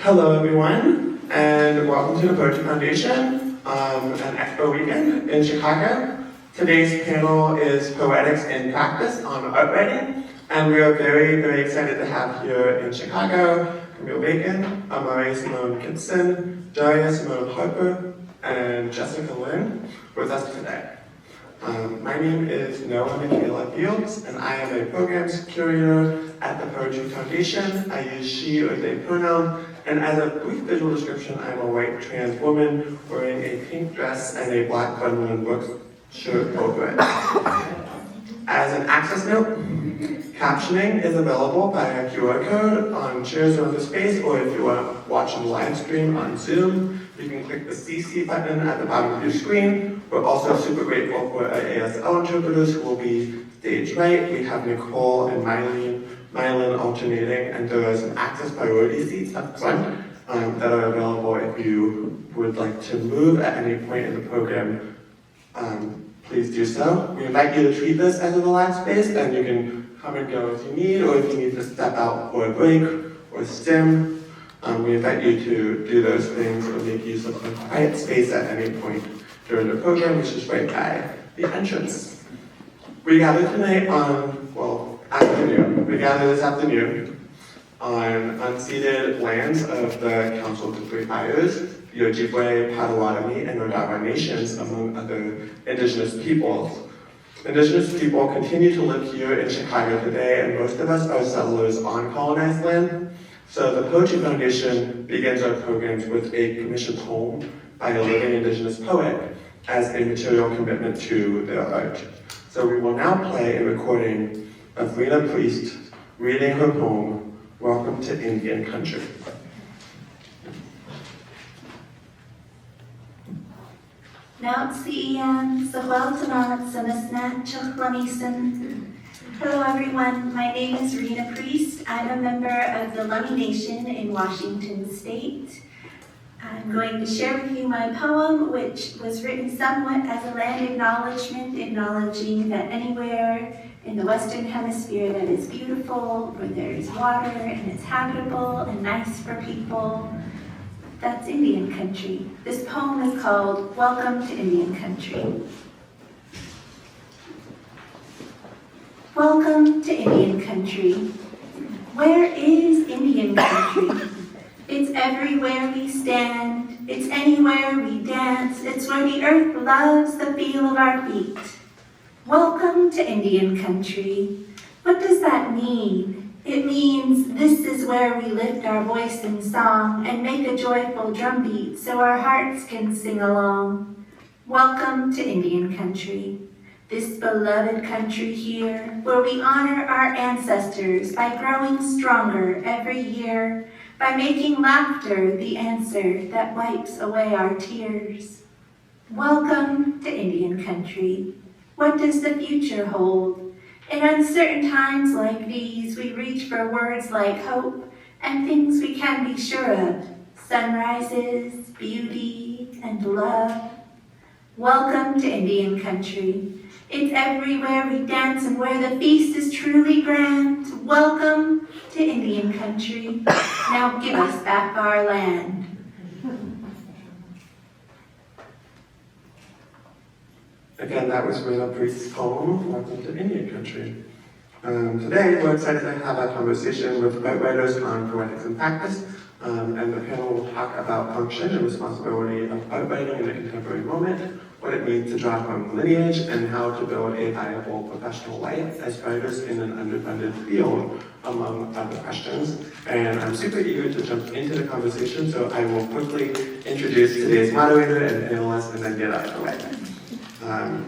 Hello everyone, and welcome to the Poetry Foundation, an Expo weekend in Chicago. Today's panel is Poetics in Practice on art writing, and we are very, very excited to have here in Chicago Camille Bacon, Amari Simone Gibson, Daria Simone Harper, and Jessica Lynn with us today. My name is Noah Michaela Fields, and I am a programs curator at the Poetry Foundation. I use she or they pronoun, and as a brief visual description, I'm a white trans woman wearing a pink dress and a black Gwendolyn Brooks shirt over it. As an access note, captioning is available by a QR code on chairs around the space, or if you are watching live stream on Zoom, you can click the CC button at the bottom of your screen. We're also super grateful for our ASL interpreters who will be stage right. We have Nicole and Mylin alternating, and there are some access priority seats up front that are available if you would like to move at any point in the program. Please do so. We invite you to treat this as a relaxed space, and you can come and go as you need, or if you need to step out for a break or stim. We invite you to do those things or make use of a quiet space at any point during the program, which is right by the entrance. We gather tonight We gather this afternoon on unceded lands of the Council of the Three Fires, the Ojibwe, Potawatomi, and Odawa nations, among other indigenous peoples. Indigenous people continue to live here in Chicago today, and most of us are settlers on colonized land. So the Poetry Foundation begins our programs with a commissioned poem by a living indigenous poet as a material commitment to their art. So we will now play a recording of Rena Priest reading her poem, Welcome to Indian Country. Hello everyone, my name is Rena Priest. I'm a member of the Lummi Nation in Washington State. I'm going to share with you my poem, which was written somewhat as a land acknowledgement, acknowledging that anywhere in the Western Hemisphere that is beautiful, where there is water and it's habitable and nice for people, that's Indian country. This poem is called Welcome to Indian Country. Welcome to Indian country. Where is Indian country? It's everywhere we stand, it's anywhere we dance, it's where the earth loves the feel of our feet. Welcome to Indian country. What does that mean? It means this is where we lift our voice in song and make a joyful drumbeat so our hearts can sing along. Welcome to Indian country. This beloved country here, where we honor our ancestors by growing stronger every year, by making laughter the answer that wipes away our tears. Welcome to Indian country. What does the future hold? In uncertain times like these, we reach for words like hope and things we can be sure of, sunrises, beauty, and love. Welcome to Indian country. It's everywhere we dance and where the feast is truly grand. Welcome to Indian country. Now give us back our land. Again, that was Rena Priest's poem, Welcome to Indian Country. Today, we're excited to have a conversation with art writers on poetics and practice, and the panel will talk about function and responsibility of art writing in the contemporary moment, what it means to draw from lineage, and how to build a viable professional life as writers in an underfunded field, among other questions. And I'm super eager to jump into the conversation, so I will quickly introduce today's moderator and panelists and then get out of the way.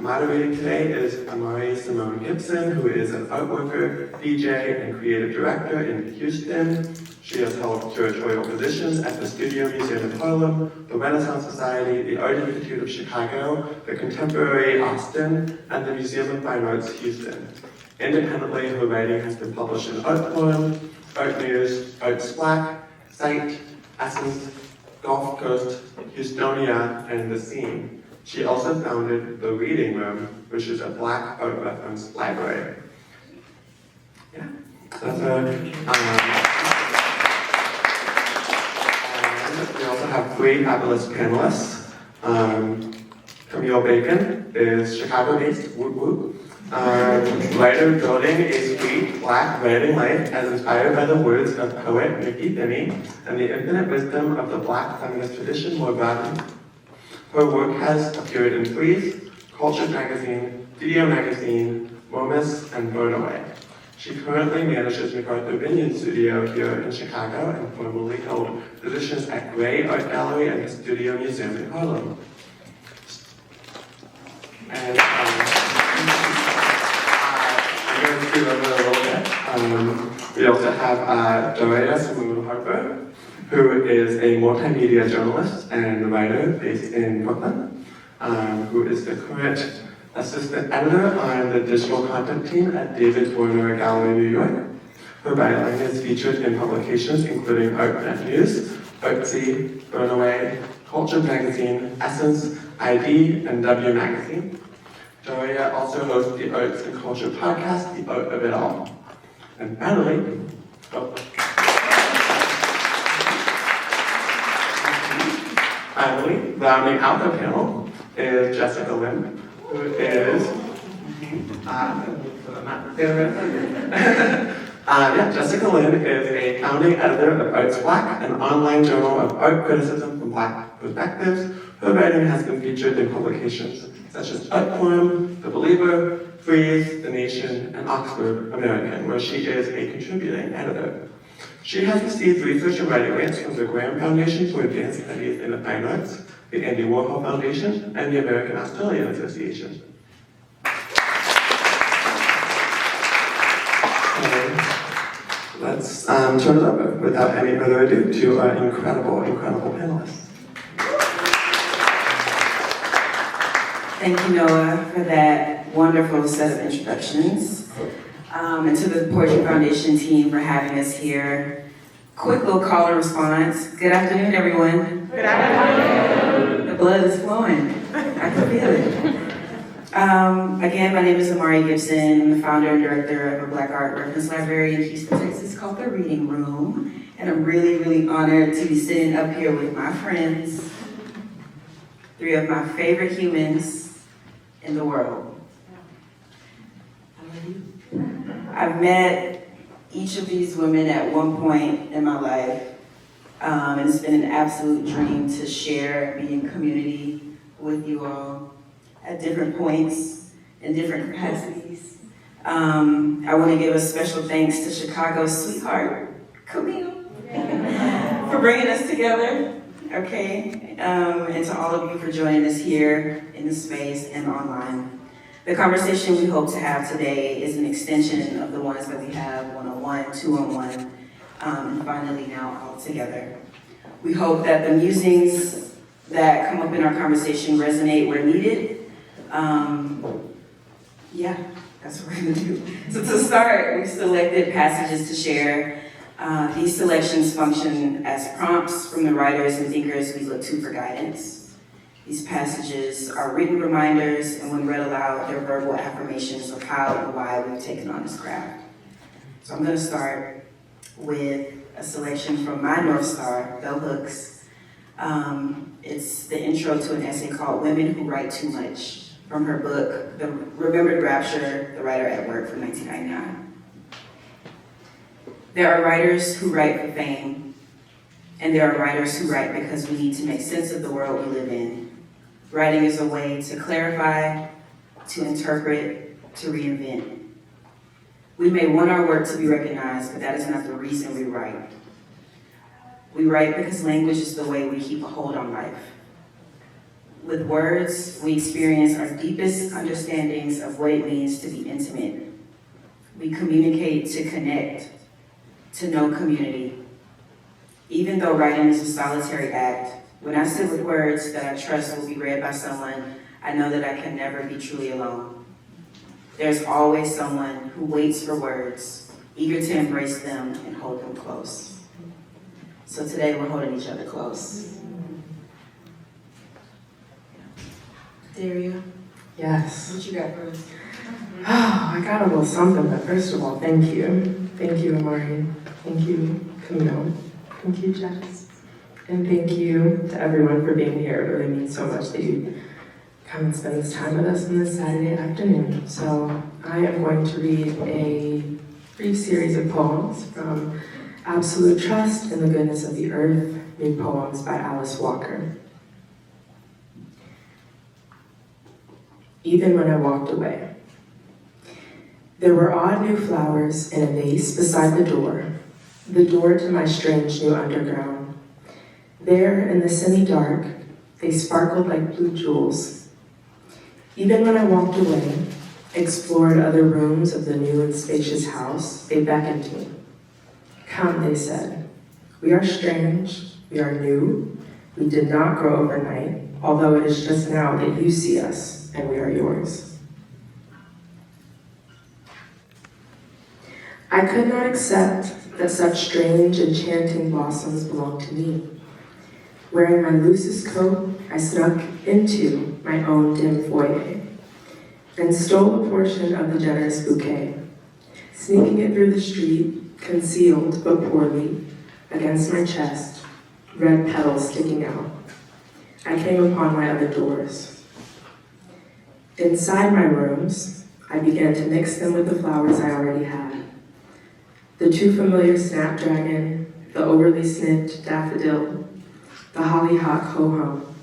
Moderating today is Amari Simone Gibson, who is an art worker, DJ, and creative director in Houston. She has held curatorial positions at the Studio Museum in Harlem, the Renaissance Society, the Art Institute of Chicago, the Contemporary Austin, and the Museum of Fine Arts Houston. Independently, her writing has been published in Art Forum, Art News, Art Splack, Sight, Essence, Gulf Coast, Houstonia, and The Scene. She also founded The Reading Room, which is a Black art reference library. Yeah, that's three fabulous panelists. Camille Bacon is Chicago-based, whoop whoop. Writer building a sweet, black writing life as inspired by the words of poet Nikki Finney and the infinite wisdom of the black feminist tradition more broadly. Her work has appeared in Threes, Culture Magazine, Video Magazine, Momus, and Burn Away. She currently manages MacArthur Binion Studio here in Chicago and formerly held positions at Gray Art Gallery and the Studio Museum in Harlem. And I'm going to speak over a little bit. We also have Doria Simone Harper, who is a multimedia journalist and writer based in Brooklyn, who is the current assistant editor on the digital content team at David Warner Gallery, New York. Her byline is featured in publications including ArtNet News, Artsy, Burnaway, Culture Magazine, Essence, ID, and W Magazine. Doria also hosts the Arts and Culture podcast, The Art of It All. And finally, rounding out the panel is Jessica Lynn, who is Jessica Lynn is a founding editor of Arts Black, an online journal of art criticism from Black perspectives. Her writing has been featured in publications such as Art Forum, The Believer, Freeze, The Nation, and Oxford American, where she is a contributing editor. She has received research and writing grants from the Graham Foundation for Advanced Studies in the Fine Arts, the Andy Warhol Foundation, and the American Australian Association. Let's turn it over, without any further ado, to our incredible, incredible panelists. Thank you, Noah, for that wonderful set of introductions. And to the Poetry Foundation team for having us here. Quick little call and response. Good afternoon, everyone. Good afternoon. The blood is flowing. I can feel it. Again, my name is Amari Gibson. I'm the founder and director of a Black Art Reference Library in Houston, Texas called The Reading Room. And I'm really, really honored to be sitting up here with my friends, three of my favorite humans in the world. I've met each of these women at one point in my life, and it's been an absolute dream to share, be in community with you all at different points, in different capacities. I want to give a special thanks to Chicago's sweetheart, Camille, for bringing us together, okay? And to all of you for joining us here in the space and online. The conversation we hope to have today is an extension of the ones that we have one-on-one, two-on-one, and finally now all together. We hope that the musings that come up in our conversation resonate where needed. Yeah, that's what we're gonna do. So to start, we've selected passages to share. These selections function as prompts from the writers and thinkers we look to for guidance. These passages are written reminders, and when read aloud, they're verbal affirmations of how and why we've taken on this craft. So I'm gonna start with a selection from my North Star, Bell Hooks. It's the intro to an essay called Women Who Write Too Much, from her book, The Remembered Rapture, The Writer at Work from 1999. There are writers who write for fame, and there are writers who write because we need to make sense of the world we live in. Writing is a way to clarify, to interpret, to reinvent. We may want our work to be recognized, but that is not the reason we write. We write because language is the way we keep a hold on life. With words, we experience our deepest understandings of what it means to be intimate. We communicate to connect, to know community. Even though writing is a solitary act, when I sit with words that I trust will be read by someone, I know that I can never be truly alone. There's always someone who waits for words, eager to embrace them and hold them close. So today we're holding each other close. Daria, Yes. what you got for us? Oh, I got a little something, but first of all, thank you. Thank you, Amari. Thank you, Camille. Thank you, Jess. And thank you to everyone for being here. It really means so much that you come and spend this time with us on this Saturday afternoon. So I am going to read a brief series of poems from Absolute Trust in the Goodness of the Earth, new poems by Alice Walker. Even when I walked away. There were odd new flowers in a vase beside the door to my strange new underground. There in the semi-dark, they sparkled like blue jewels. Even when I walked away, explored other rooms of the new and spacious house, they beckoned me. Come, they said. We are strange, we are new, we did not grow overnight, although it is just now that you see us, and we are yours. I could not accept that such strange, enchanting blossoms belonged to me. Wearing my loosest coat, I snuck into my own dim foyer and stole a portion of the generous bouquet, sneaking it through the street, concealed but poorly, against my chest, red petals sticking out. I came upon my other doors. Inside my rooms, I began to mix them with the flowers I already had. The too familiar snapdragon, the overly snipped daffodil, the hollyhock ho-hum.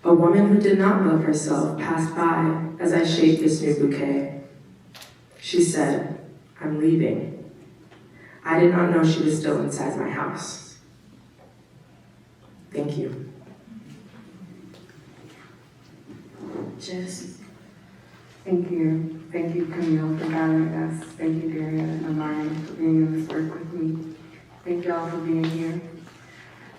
A woman who did not love herself passed by as I shaped this new bouquet. She said, I'm leaving. I did not know she was still inside my house. Thank you. Jess. Thank you. Thank you, Camille, for gathering us. Thank you, Daria and Amari, for being in this work with me. Thank you all for being here.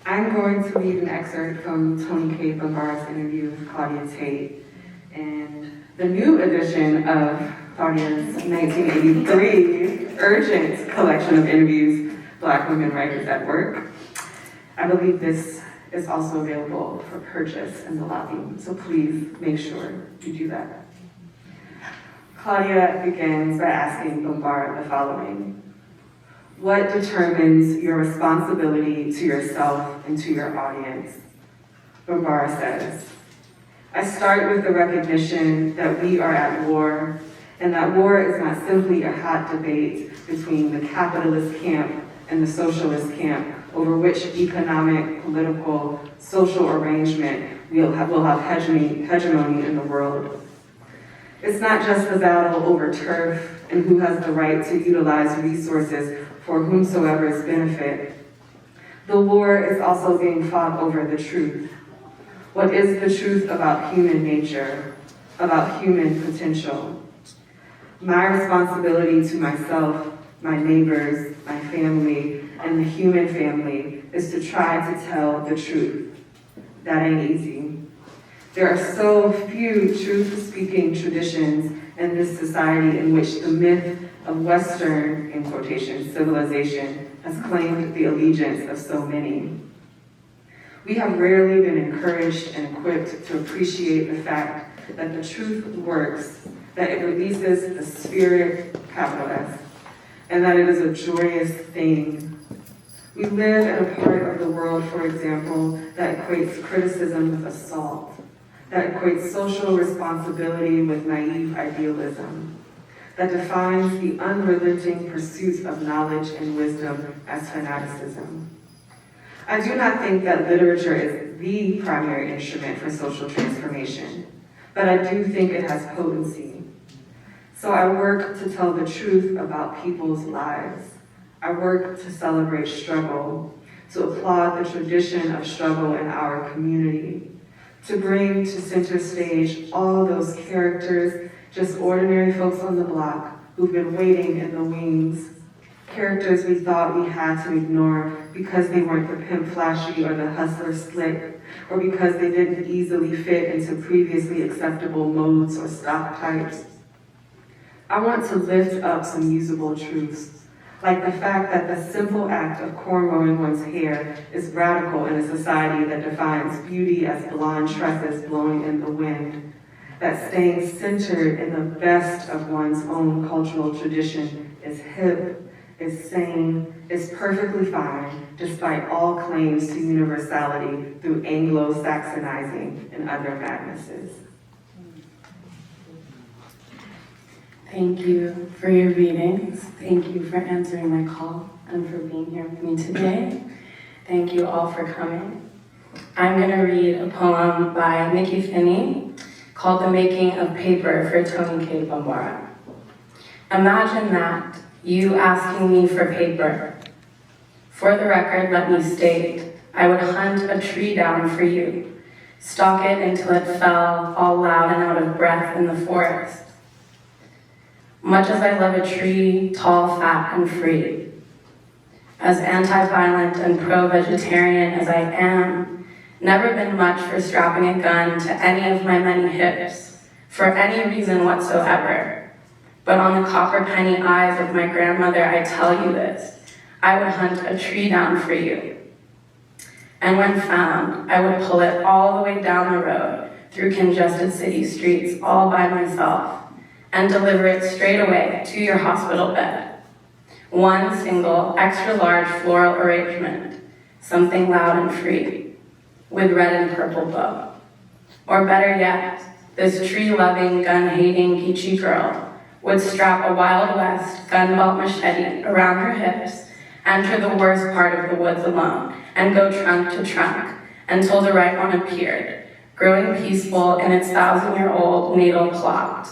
I'm going to read an excerpt from Toni K. Bambar's interview with Claudia Tate and the new edition of Claudia's 1983 urgent collection of interviews, Black Women Writers at Work. I believe this is also available for purchase in the lobby, so please make sure you do that. Claudia begins by asking Bambar the following. What determines your responsibility to yourself and to your audience? Bambar says, I start with the recognition that we are at war, and that war is not simply a hot debate between the capitalist camp and the socialist camp over which economic, political, social arrangement will have hegemony in the world. It's not just the battle over turf and who has the right to utilize resources for whomsoever's benefit. The war is also being fought over the truth. What is the truth about human nature, about human potential? My responsibility to myself, my neighbors, my family, and the human family is to try to tell the truth. That ain't easy. There are so few truth-speaking traditions in this society in which the myth of Western, in quotation, civilization has claimed the allegiance of so many. We have rarely been encouraged and equipped to appreciate the fact that the truth works, that it releases the spirit, capital S, and that it is a joyous thing. We live in a part of the world, for example, that equates criticism with assault, that equates social responsibility with naive idealism, that defines the unrelenting pursuit of knowledge and wisdom as fanaticism. I do not think that literature is the primary instrument for social transformation, but I do think it has potency. So I work to tell the truth about people's lives. I work to celebrate struggle, to applaud the tradition of struggle in our community, to bring to center stage all those characters, just ordinary folks on the block who've been waiting in the wings, characters we thought we had to ignore because they weren't the pimp flashy or the hustler slick, or because they didn't easily fit into previously acceptable modes or stock types. I want to lift up some usable truths, like the fact that the simple act of cornrowing one's hair is radical in a society that defines beauty as blonde tresses blowing in the wind, that staying centered in the best of one's own cultural tradition is hip, is sane, is perfectly fine, despite all claims to universality through Anglo-Saxonizing and other madnesses. Thank you for your readings. Thank you for answering my call and for being here with me today. Thank you all for coming. I'm going to read a poem by Nikki Finney called The Making of Paper for Tony K. Bambara. Imagine that, you asking me for paper. For the record, let me state, I would hunt a tree down for you, stalk it until it fell, all loud and out of breath in the forest. Much as I love a tree, tall, fat, and free, as anti-violent and pro-vegetarian as I am, never been much for strapping a gun to any of my many hips, for any reason whatsoever. But on the copper penny eyes of my grandmother, I tell you this, I would hunt a tree down for you. And when found, I would pull it all the way down the road through congested city streets all by myself and deliver it straight away to your hospital bed. One single, extra large floral arrangement, something loud and free, with red and purple bow. Or better yet, this tree-loving, gun-hating Geechee girl would strap a Wild West gun belt machete around her hips, enter the worst part of the woods alone, and go trunk to trunk until the right one appeared, growing peaceful in its 1,000-year-old natal plot.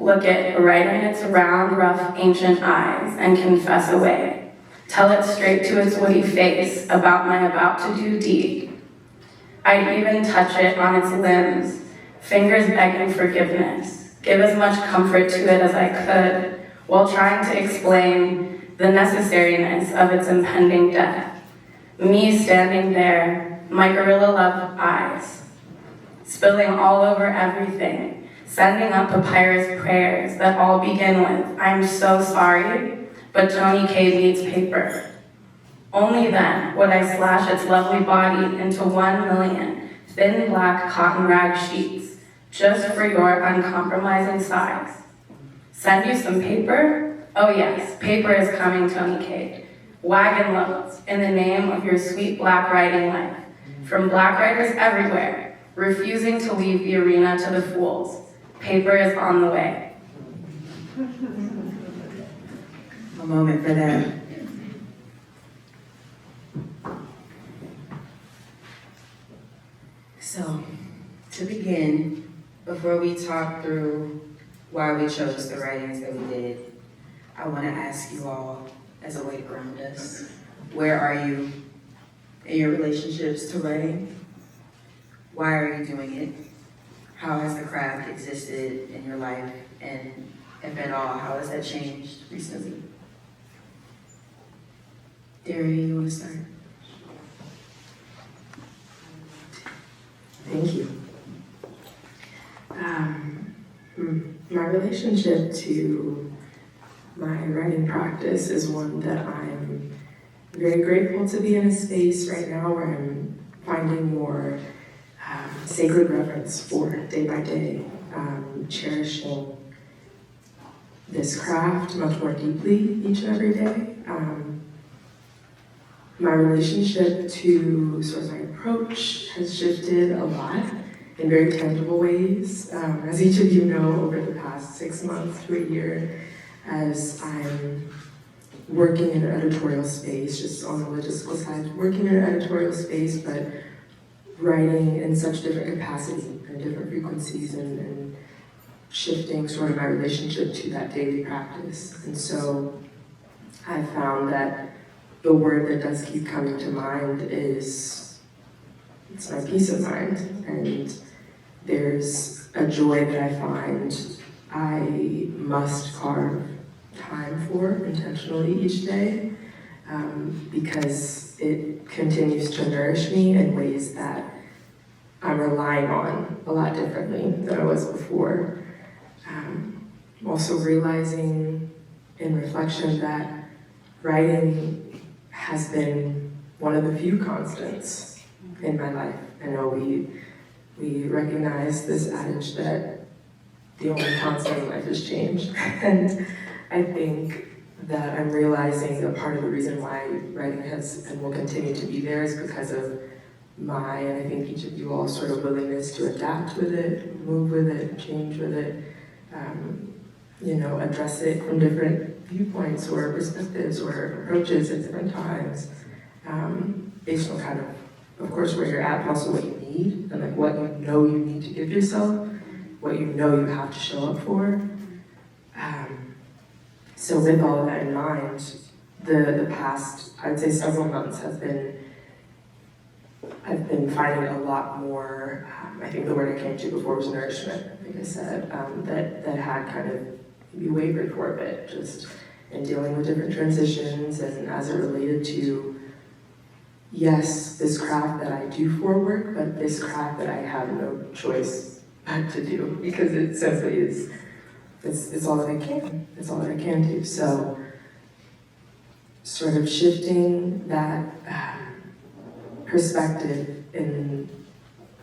Look it right in its round, rough, ancient eyes and confess away. Tell it straight to its woody face about my about-to-do deed. I'd even touch it on its limbs, fingers begging forgiveness, give as much comfort to it as I could, while trying to explain the necessariness of its impending death. Me standing there, my gorilla-loved eyes, spilling all over everything, sending up papyrus prayers that all begin with, I'm so sorry, but Tony K needs paper. Only then would I slash its lovely body into 1,000,000 thin black cotton rag sheets, just for your uncompromising size. Send you some paper? Oh yes, paper is coming, Tony K. Wagon loads, in the name of your sweet black riding life, from black riders everywhere, refusing to leave the arena to the fools. Paper is on the way. A moment for that. So, to begin, before we talk through why we chose the writings that we did, I want to ask you all, as a way to ground us, where are you in your relationships to writing? Why are you doing it? How has the craft existed in your life? And if at all, how has that changed recently? Derry, you want to start? Thank you. My relationship to my writing practice is one that I'm very grateful to be in a space right now where I'm finding more sacred reverence for day by day, cherishing this craft much more deeply each and every day. My relationship to sort of my approach has shifted a lot in very tangible ways, as each of you know, over the past 6 months to a year, as I'm working in an editorial space, just on the logistical side, working in an editorial space, but writing in such different capacity and different frequencies and shifting sort of my relationship to that daily practice. And so I found that the word that does keep coming to mind is, it's my peace of mind. And there's a joy that I find I must carve time for intentionally each day, because it continues to nourish me in ways that I'm relying on a lot differently than I was before. Also realizing in reflection that writing has been one of the few constants in my life. I know we recognize this adage that the only constant in life is change. And I think that I'm realizing that part of the reason why writing has and will continue to be there is because of my, and I think each of you all, sort of willingness to adapt with it, move with it, change with it, address it from different viewpoints or perspectives or approaches at different times, based on kind of course, where you're at, but also what you need, and like what you know you need to give yourself, what you know you have to show up for. So with all of that in mind, the past, I'd say several months I've been finding a lot more, I think the word I came to before was nourishment, like I said, that had kind of maybe wavered for a bit, just in dealing with different transitions and as it related to, yes, this craft that I do for work, but this craft that I have no choice but to do, because it simply is, it's all that I can. It's all that I can do. So, sort of shifting that perspective in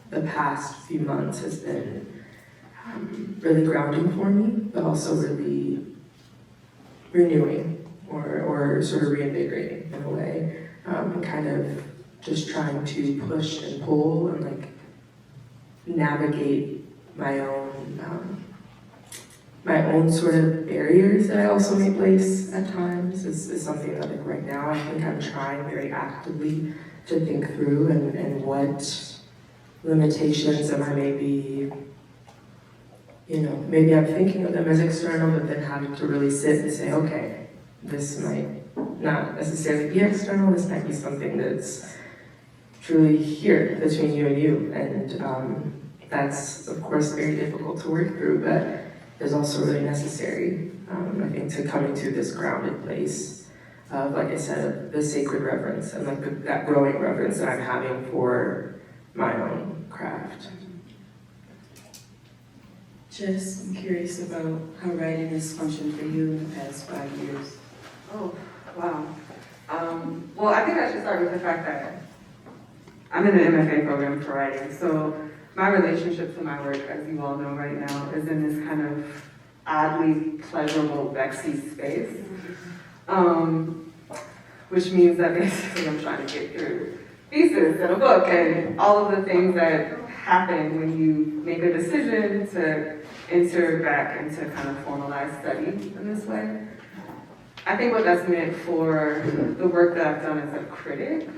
the past few months has been really grounding for me, but also really renewing or sort of reinvigorating in a way, and kind of just trying to push and pull and like navigate my own sort of barriers that I also may place at times is something that like right now I think I'm trying very actively to think through and what limitations am I maybe, maybe I'm thinking of them as external, but then having to really sit and say, okay, this might not necessarily be external, this might be something that's truly here between you and you. And that's, of course, very difficult to work through, but is also really necessary, I think, to coming to this grounded place of, like I said, the sacred reverence and like that growing reverence that I'm having for my own craft. Jess, I'm curious about how writing has functioned for you in the past 5 years. Oh, wow. Well, I think I should start with the fact that I'm in an MFA program for writing, so my relationship to my work, as you all know right now, is in this kind of oddly pleasurable Bexy space, which means that basically I'm trying to get through thesis and a book and all of the things that happen when you make a decision to enter back into kind of formalized study in this way. I think what that's meant for the work that I've done as a critic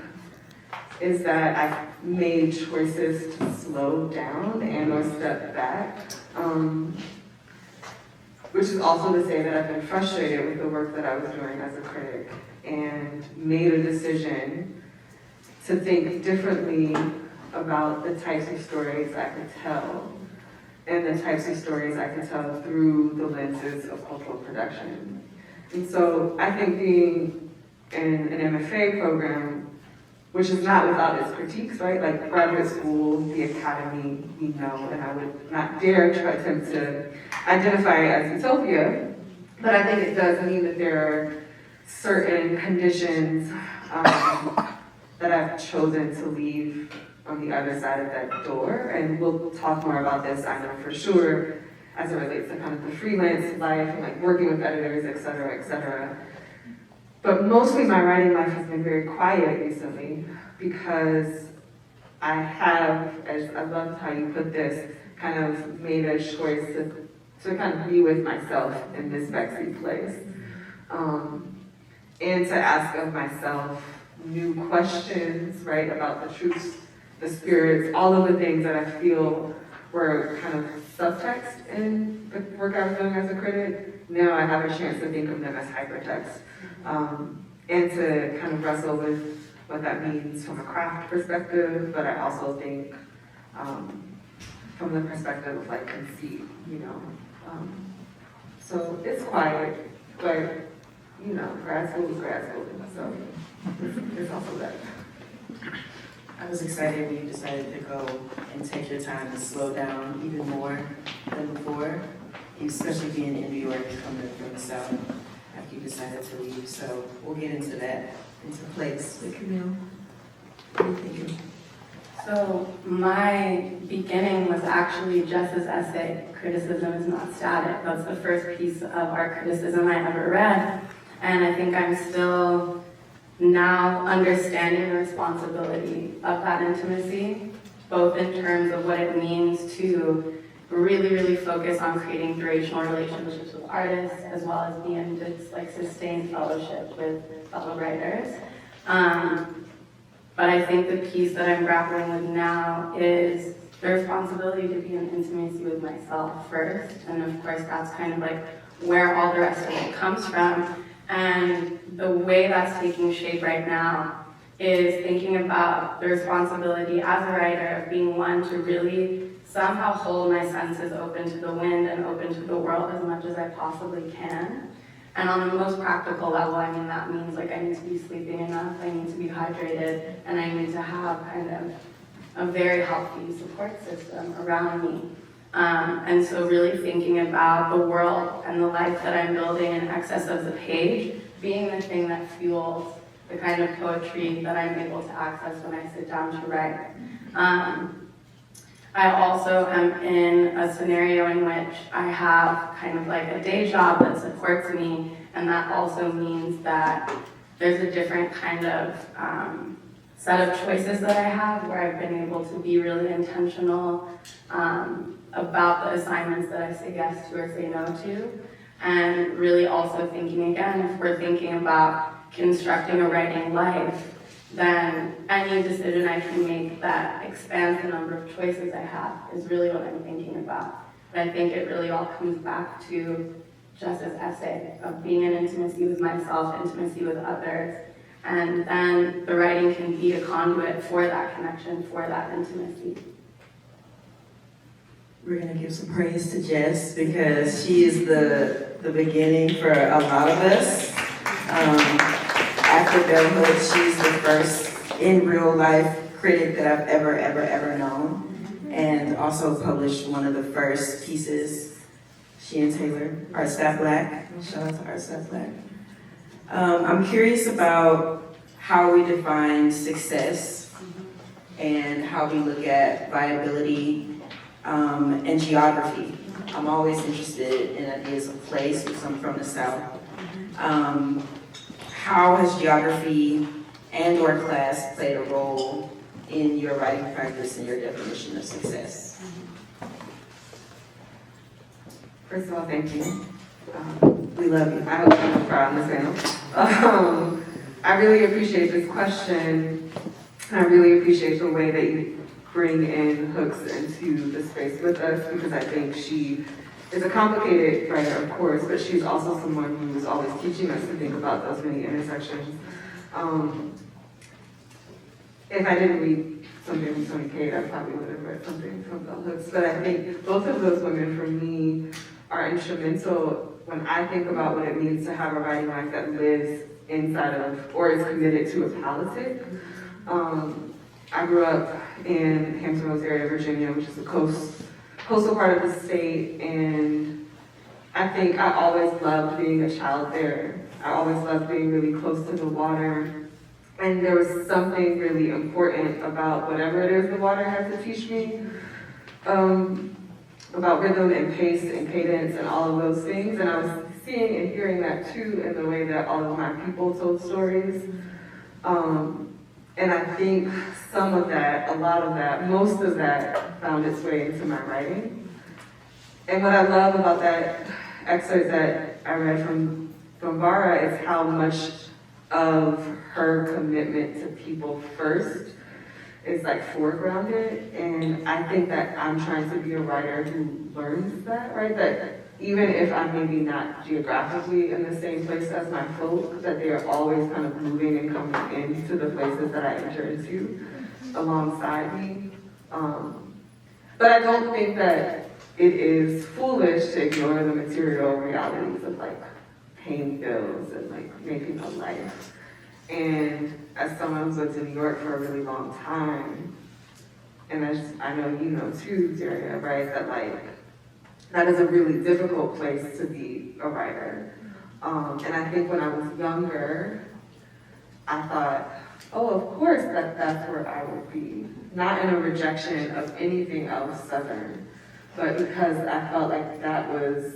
is that I've made choices to slow down and or step back, which is also to say that I've been frustrated with the work that I was doing as a critic and made a decision to think differently about the types of stories I could tell and the types of stories I could tell through the lenses of cultural production. And so I think being in an MFA program, which is not without its critiques, right? Like graduate school, the academy, we know, and I would not dare try to attempt to identify it as utopia, but I think it does mean that there are certain conditions that I've chosen to leave on the other side of that door, and we'll talk more about this, I know for sure, as it relates to kind of the freelance life and like working with editors, et cetera, et cetera. But mostly my writing life has been very quiet recently because I have, as I loved how you put this, kind of made a choice to kind of be with myself in this Bexy place. And to ask of myself new questions, right, about the truths, the spirits, all of the things that I feel were kind of subtext in the work I was doing as a critic. Now I have a chance to think of them as hypertext. And to kind of wrestle with what that means from a craft perspective, but I also think from the perspective of like conceit, so it's quiet, but grad school is grad school, so there's also that. I was excited when you decided to go and take your time to slow down even more than before, especially being in New York and coming from the South after you decided to leave. So we'll get into that, into place. But Camille, what are you thinking? So my beginning was actually Jess's essay, Criticism is Not Static. That's the first piece of art criticism I ever read. And I think I'm still now understanding the responsibility of that intimacy, both in terms of what it means to really, really focus on creating durational relationships with artists, as well as be in this like sustained fellowship with fellow writers. But I think the piece that I'm grappling with now is the responsibility to be in intimacy with myself first. And of course, that's kind of like where all the rest of it comes from. And the way that's taking shape right now is thinking about the responsibility as a writer of being one to really somehow hold my senses open to the wind and open to the world as much as I possibly can. And on the most practical level, I mean, that means like I need to be sleeping enough, I need to be hydrated, and I need to have kind of a very healthy support system around me. And so really thinking about the world and the life that I'm building in excess of the page being the thing that fuels the kind of poetry that I'm able to access when I sit down to write. I also am in a scenario in which I have kind of like a day job that supports me, and that also means that there's a different kind of set of choices that I have where I've been able to be really intentional about the assignments that I say yes to or say no to, and really also thinking again, if we're thinking about constructing a writing life, then any decision I can make that expands the number of choices I have is really what I'm thinking about. But I think it really all comes back to just as essay of being in intimacy with myself, intimacy with others, and then the writing can be a conduit for that connection, for that intimacy. We're gonna give some praise to Jess because she is the beginning for a lot of us. After Bellhood, she's the first in real life critic that I've ever known, and also published one of the first pieces, she and Taylor, Art Staff Black. Shout out to Art Staff Black. I'm curious about how we define success and how we look at viability and geography. I'm always interested in ideas of place because I'm from the South. How has geography and or class played a role in your writing practice and your definition of success? First of all, thank you. We love you. I hope I'm not proud on this panel. I really appreciate this question. I really appreciate the way that you bring in Hooks into the space with us, because I think she is a complicated writer, of course, but she's also someone who's always teaching us to think about those many intersections. If I didn't read something from Tony Cade, I probably would have read something from Bell Hooks, but I think both of those women, for me, are instrumental when I think about what it means to have a writing life that lives inside of, or is committed to a politic. I grew up in Hampton Roads area, Virginia, which is the coastal part of the state, and I think I always loved being a child there. I always loved being really close to the water, and there was something really important about whatever it is the water had to teach me, about rhythm and pace and cadence and all of those things, and I was seeing and hearing that too in the way that all of my people told stories. And I think some of that, a lot of that, most of that found its way into my writing. And what I love about that excerpt that I read from Vara is how much of her commitment to people first is like foregrounded. And I think that I'm trying to be a writer who learns that, right? That even if I'm maybe not geographically in the same place as my folk, that they are always kind of moving and coming into the places that I enter into alongside me. But I don't think that it is foolish to ignore the material realities of like paying bills and like making a life. And as someone who's lived in New York for a really long time, and as I know you know too, Daria, right, that like, that is a really difficult place to be a writer. And I think when I was younger, I thought, oh, of course that's where I would be. Not in a rejection of anything else Southern, but because I felt like that was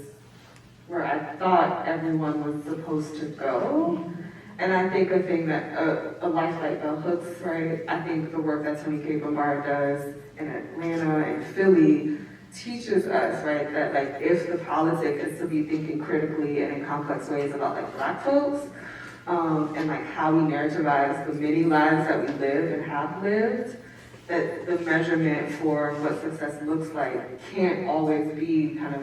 where I thought everyone was supposed to go. And I think a thing that, a life like Bell Hooks, right? I think the work that Tony K. Bombara does in Atlanta and Philly teaches us, right, that like if the politic is to be thinking critically and in complex ways about like Black folks, and like how we narrativize the many lives that we live and have lived, that the measurement for what success looks like can't always be kind of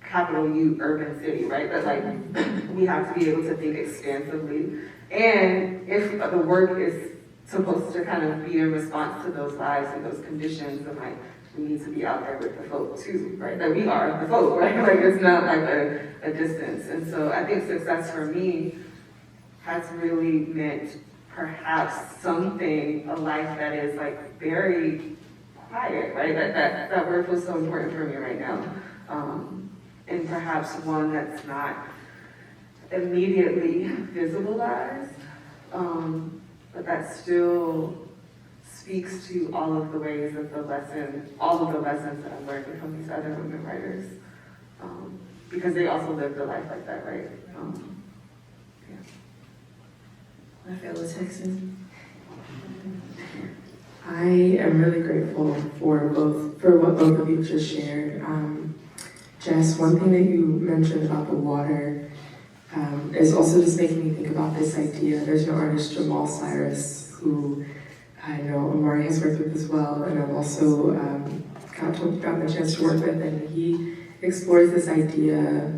capital U urban city, right? But like we have to be able to think expansively. And if the work is supposed to kind of be in response to those lives and those conditions, then like we need to be out there with the folk too, right? That we are the folk, right? Like it's not like a distance. And so I think success for me has really meant perhaps something, a life that is like very quiet, right? That word feels so important for me right now. And perhaps one that's not immediately visibilized, but that still speaks to all of the ways of all of the lessons that I'm learning from these other women writers, because they also lived a life like that, right? My fellow Texans, I am really grateful for what both of you just shared. Jess, one thing that you mentioned about the water is also just making me think about this idea. There's an artist, Jamal Cyrus, who I know Amari has worked with as well, and I've also gotten the chance to work with, and he explores this idea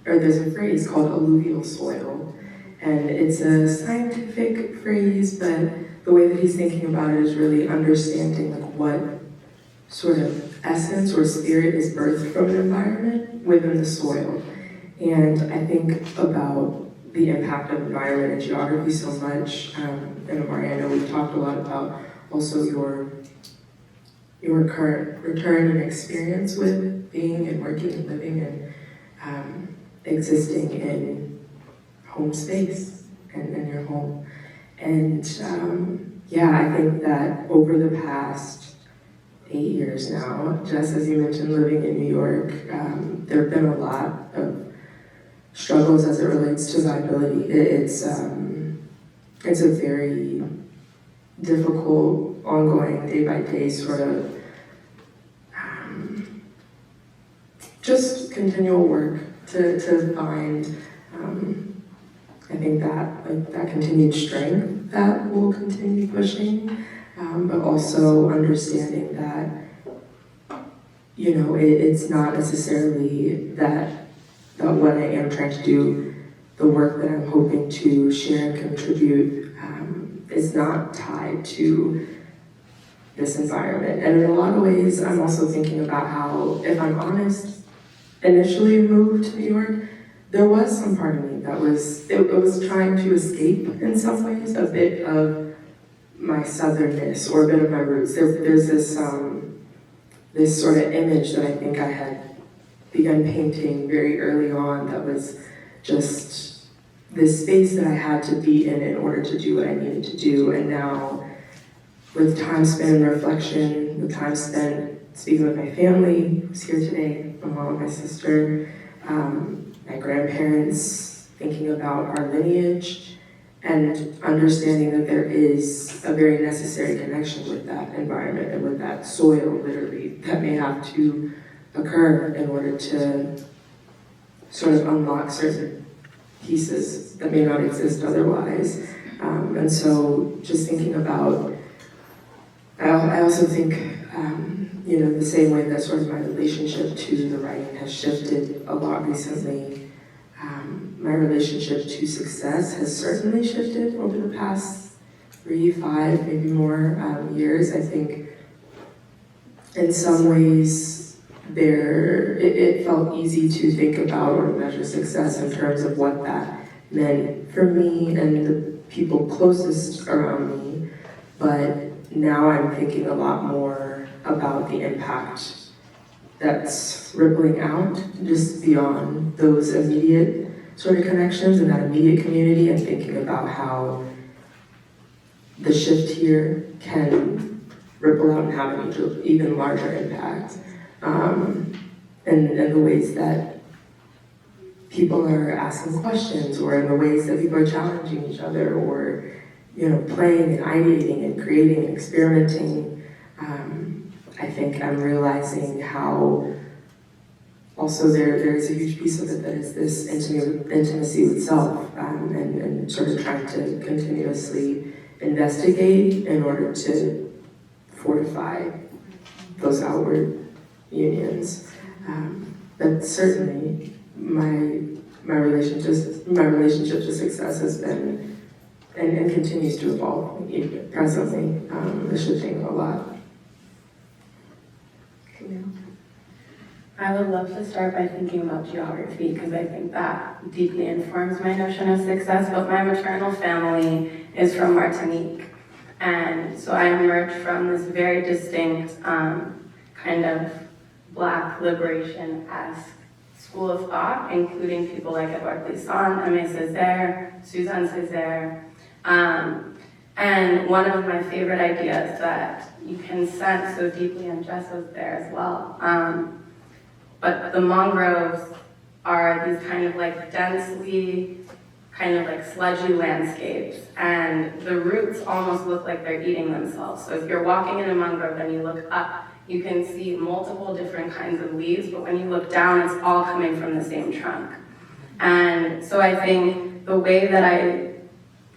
there's a phrase called alluvial soil, and it's a scientific phrase, but the way that he's thinking about it is really understanding like what sort of essence or spirit is birthed from an environment within the soil. And I think about the impact of environment and geography so much. And Amari, I know we've talked a lot about also your current return and experience with being and working and living and existing in home space and your home. And I think that over the past 8 years now, just as you mentioned, living in New York, there have been a lot of struggles as it relates to viability. It's a very difficult, ongoing, day-by-day sort of just continual work to find, I think that continued strength that we'll continue pushing, but also understanding that, it's not necessarily that what I am trying to do, the work that I'm hoping to share and contribute, is not tied to this environment. And in a lot of ways, I'm also thinking about how, if I'm honest, initially moved to New York, there was some part of me that was trying to escape in some ways a bit of my southernness or a bit of my roots. There's this sort of image that I think I had begun painting very early on that was just this space that I had to be in order to do what I needed to do. And now, with time spent in reflection, with time spent speaking with my family, who's here today, my mom, my sister, my grandparents, thinking about our lineage, and understanding that there is a very necessary connection with that environment and with that soil, literally, that may have to occur in order to sort of unlock certain pieces that may not exist otherwise. And so just thinking about, I also think, the same way that sort of my relationship to the writing has shifted a lot recently, my relationship to success has certainly shifted over the past 3, 5, maybe more years. I think in some ways it felt easy to think about or measure success in terms of what that meant for me and the people closest around me, but now I'm thinking a lot more about the impact that's rippling out just beyond those immediate sort of connections and that immediate community, and thinking about how the shift here can ripple out and have an even larger impact, and the ways that people are asking questions, or in the ways that people are challenging each other, or playing and ideating and creating and experimenting. I think I'm realizing how also there's a huge piece of it that is this intimacy with self, and sort of trying to continuously investigate in order to fortify those outward unions. But certainly my relationship to success has been and continues to evolve presently, shifting a lot. I would love to start by thinking about geography, because I think that deeply informs my notion of success, but my maternal family is from Martinique. And so I emerged from this very distinct kind of Black liberation-esque school of thought, including people like Edouard Glissant, Aimé Césaire, Suzanne Césaire. And one of my favorite ideas that you can sense so deeply, and Jess was there as well, but the mangroves are these kind of like densely, kind of like sludgy landscapes, and the roots almost look like they're eating themselves. So if you're walking in a mangrove and you look up, you can see multiple different kinds of leaves, but when you look down, it's all coming from the same trunk. And so I think the way that I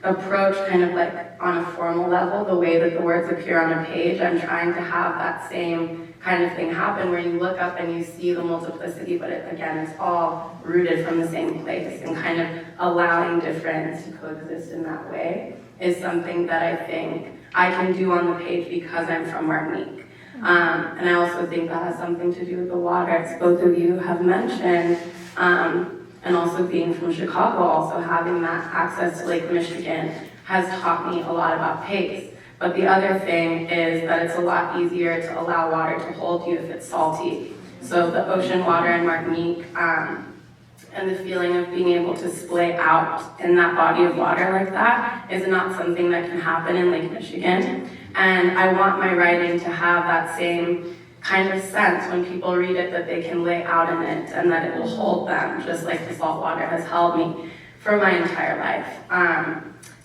approach kind of like on a formal level, the way that the words appear on a page, I'm trying to have that same kind of thing happen where you look up and you see the multiplicity, but again, it's all rooted from the same place, and kind of allowing difference to coexist in that way is something that I think I can do on the page because I'm from Martinique. And I also think that has something to do with the water, as both of you have mentioned, and also being from Chicago, also having that access to Lake Michigan has taught me a lot about pace. But the other thing is that it's a lot easier to allow water to hold you if it's salty. So the ocean water in Martinique, and the feeling of being able to splay out in that body of water like that is not something that can happen in Lake Michigan. And I want my writing to have that same kind of sense when people read it, that they can lay out in it and that it will hold them, just like the salt water has held me for my entire life.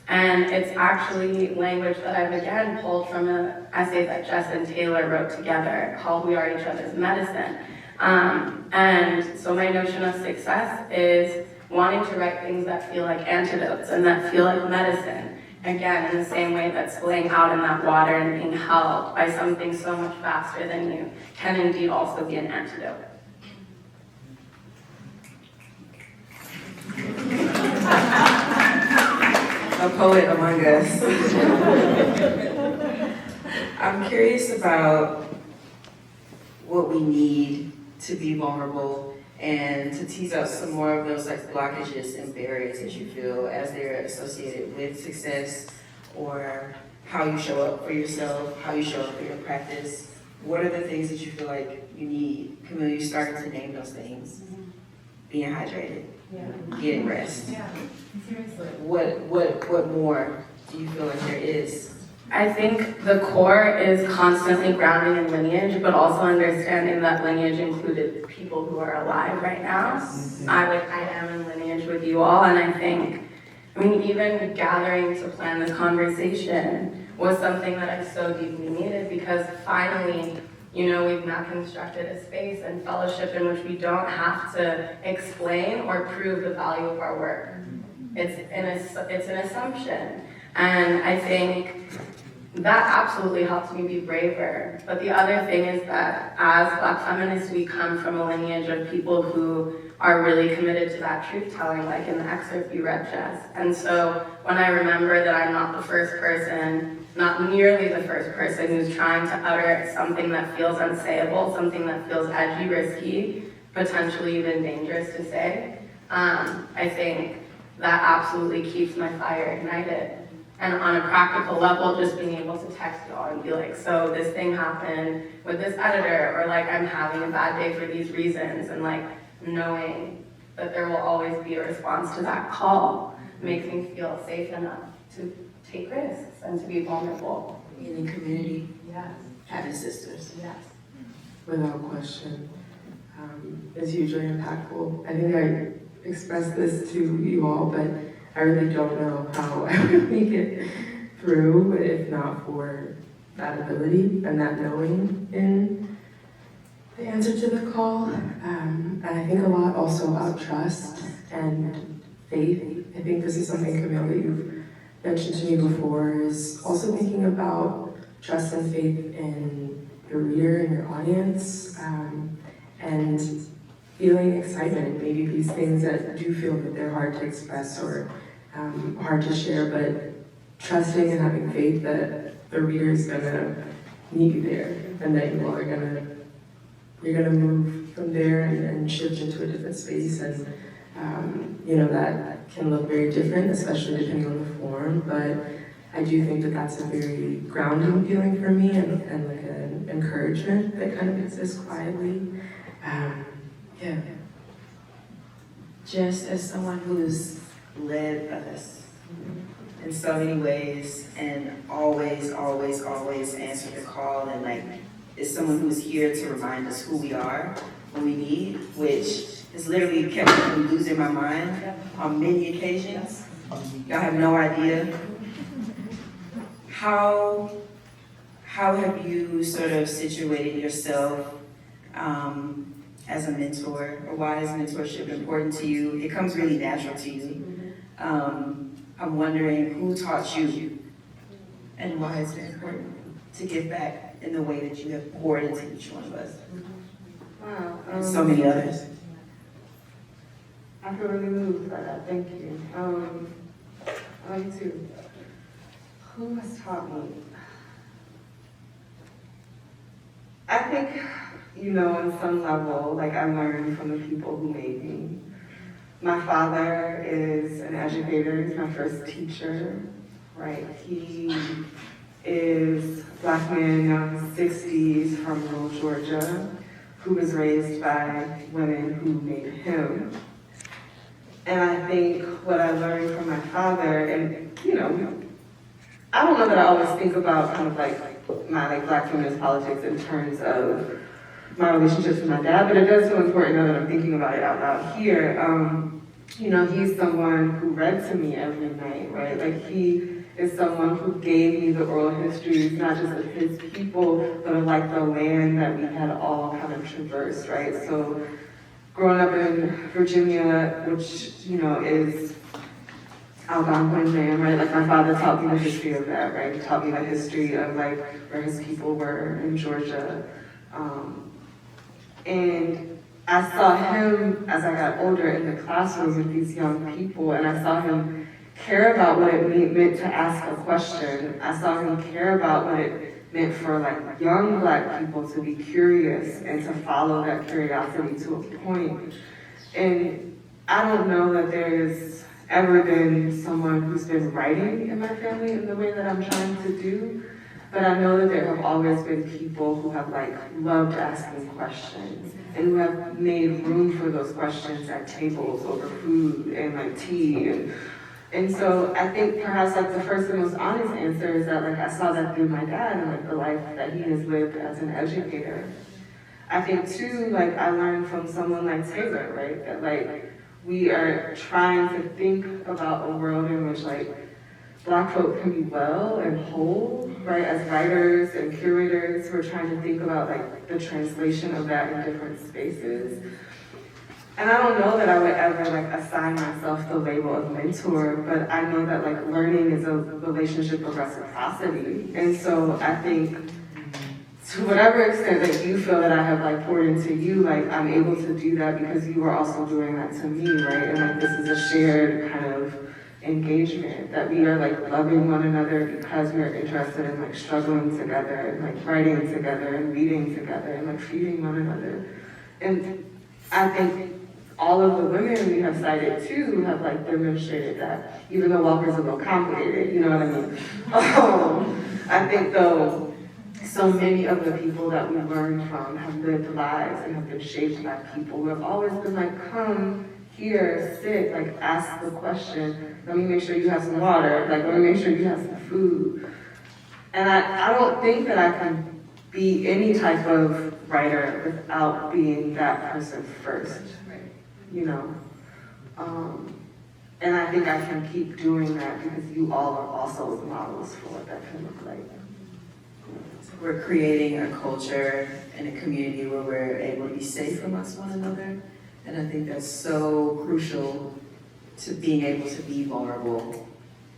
And it's actually language that I've again pulled from an essay that Jess and Taylor wrote together called We Are Each Other's Medicine. And so my notion of success is wanting to write things that feel like antidotes and that feel like medicine. Again, in the same way that spilling out in that water and being held by something so much faster than you can indeed also be an antidote. A poet among us. I'm curious about what we need to be vulnerable and to tease out some more of those like blockages and barriers that you feel as they're associated with success, or how you show up for yourself, how you show up for your practice. What are the things that you feel like you need? Camille, you started to name those things. Being hydrated, getting rest. Yeah, seriously. What more do you feel like there is? I think the core is constantly grounding in lineage, but also understanding that lineage included people who are alive right now. I am in lineage with you all, and I think, even gathering to plan this conversation was something that I so deeply needed, because finally, we've now constructed a space and fellowship in which we don't have to explain or prove the value of our work. It's an assumption. And I think that absolutely helps me be braver. But the other thing is that as Black feminists, we come from a lineage of people who are really committed to that truth-telling, like in the excerpt you read, Jess. And so when I remember that I'm not the first person, not nearly the first person who's trying to utter something that feels unsayable, something that feels edgy, risky, potentially even dangerous to say, I think that absolutely keeps my fire ignited. And on a practical level, just being able to text y'all and be like, so this thing happened with this editor, or like I'm having a bad day for these reasons, and like knowing that there will always be a response to that call makes me feel safe enough to take risks and to be vulnerable. Being in community, Yes. having sisters. Yes. Without question. It's hugely impactful. I think express this to you all, but I really don't know how I would make it through if not for that ability and that knowing in the answer to the call. And I think a lot also about trust and faith. I think this is something, Camille, that you've mentioned to me before, is also thinking about trust and faith in your reader and your audience, and feeling excitement, maybe these things that do feel that they're hard to express or hard to share, but trusting and having faith that the reader is gonna meet you there, and that you all are you're gonna move from there and shift into a different space, and that can look very different, especially depending on the form, but I do think that that's a very grounding feeling for me, and like an encouragement that kind of exists quietly. Yeah. Just as someone who's led us in so many ways and always answered the call, and like is someone who's here to remind us who we are when we need, which has literally kept me from losing my mind on many occasions. Y'all have no idea. How have you sort of situated yourself as a mentor, or why is mentorship important to you? It comes really natural to you. I'm wondering who taught you, and why is it important to give back in the way that you have poured into each one of us? Wow. And so many others. I feel really moved by that. Thank you. I like you too. Who has taught me? I think, on some level, like I learned from the people who made me. My father is an educator. He's my first teacher, right? He is a Black man in his 60s from rural Georgia, who was raised by women who made him. And I think what I learned from my father, and I don't know that I always think about kind of like my Black feminist politics in terms of my relationships with my dad, but it does feel important now that I'm thinking about it out loud here. He's someone who read to me every night, right? Like he is someone who gave me the oral histories, not just of his people, but of like the land that we had all kind of traversed, right? So growing up in Virginia, which, is Algonquin land, right? Like my father taught me the history of that, right? He taught me the history of like where his people were in Georgia. And I saw him as I got older in the classroom with these young people, and I saw him care about what it meant to ask a question. I saw him care about what it meant for like young Black people to be curious and to follow that curiosity to a point. And I don't know that there's ever been someone who's been writing in my family in the way that I'm trying to do, but I know that there have always been people who have like loved asking questions and who have made room for those questions at tables over food and like tea. And so I think perhaps like the first and most honest answer is that like I saw that through my dad and like the life that he has lived as an educator. I think too, like I learned from someone like Taylor, right? That like we are trying to think about a world in which like Black folk can be well and whole, right? As writers and curators, we're trying to think about like the translation of that in different spaces. And I don't know that I would ever like assign myself the label of mentor, but I know that like learning is a relationship of reciprocity. And so I think to whatever extent that you feel that I have like poured into you, like I'm able to do that because you are also doing that to me, right? And like this is a shared kind of engagement, that we are like loving one another because we are interested in like struggling together and like writing together and reading together and like feeding one another. And I think all of the women we have cited too have like demonstrated that, even though Walker's a little complicated, you know what I mean? I think though, so many of the people that we learned from have lived lives and have been shaped by people who have always been like, come here, sit, like ask the question, let me make sure you have some water, like let me make sure you have some food. And I don't think that I can be any type of writer without being that person first, you know? And I think I can keep doing that because you all are also the models for what that can look like. We're creating a culture and a community where we're able to be safe amongst one another. And I think that's so crucial to being able to be vulnerable,